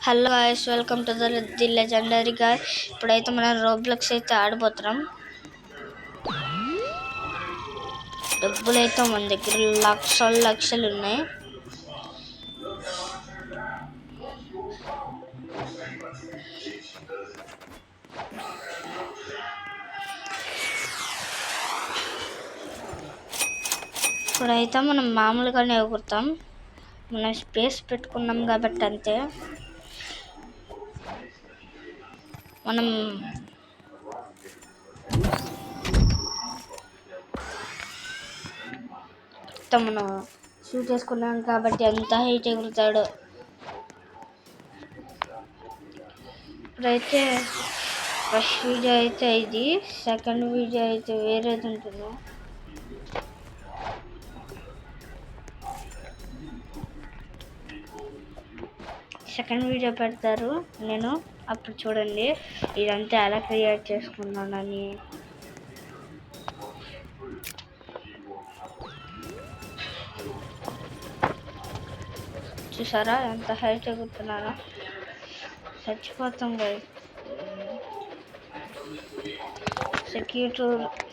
Hello guys, welcome to the legendary guy. ఇప్పుడైతే మనం రోబ్లెక్స్ అయితే ఆడిపోతున్నాం. డబ్బులు అయితే మన దగ్గర లక్షలు ఉన్నాయి. ఇప్పుడైతే మనం మామూలుగానే ఎగురుతాం. మనం స్పేస్ పెట్టుకున్నాం కాబట్టి అంతే. మనం షూట్ చేసుకున్నాం కాబట్టి ఎంత హైట్ ఎగురుతాడు. ఇప్పుడైతే ఫస్ట్ వీడియో అయితే ఇది, సెకండ్ వీడియో అయితే వేరేది ఉంటుంది. సెకండ్ వీడియో పెడతారు, నేను అప్పుడు చూడండి ఇదంతా ఎలా క్రియేట్ చేసుకున్నానని. చూసారా ఎంత హైట్ ఎగురుతున్నారో, చచ్చిపోతాం కదా.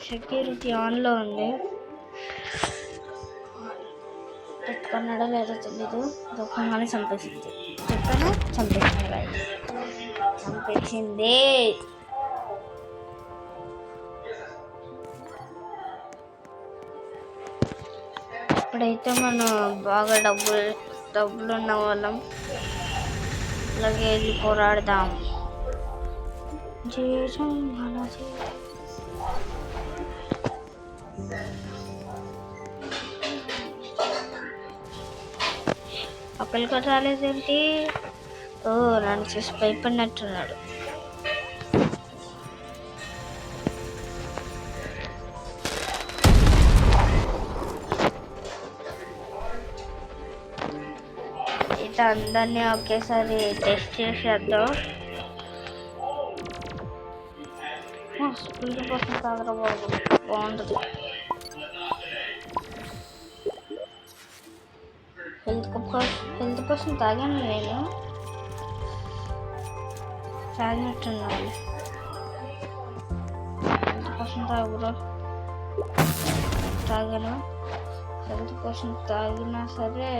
సెక్యూరిటీ ఆన్లో ఉంది. పెట్టుకున్నాడో లేదో తెలీదు. దొంగని చంపేసింది. చెప్పాను, చంపేసింది. ఇప్పుడైతే మనం బాగా డబ్బులు ఉన్న వాళ్ళం. అలాగే వెళ్ళి పోరాడదాం. అప్పలు కూడా రాలేదేంటి? ఓ, నన్ను చూసి భయపడినట్టున్నాడు. ఇట్లా అందరినీ ఒకేసారి టెస్ట్ చేసేద్దాం. స్పీడ్ కోసం తాగరబాబు బాగుంటుంది. హెల్త్ కోసం తాగాను, నేను తాగినట్టున్నాను. హెల్త్ కోసం తాగాను. హెల్త్ కోసం తాగినా సరే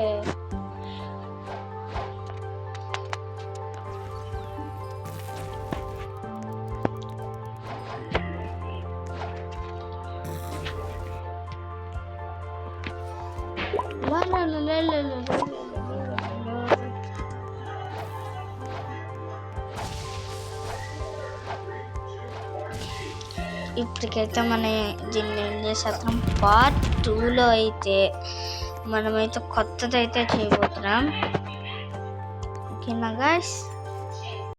ఇప్పటికైతే మన దీన్ని ఏం చేసేస్తాం. పార్ట్ 2లో అయితే మనమైతే కొత్తదైతే చేయబోతున్నాం. ఓకేనా గాయ్స్?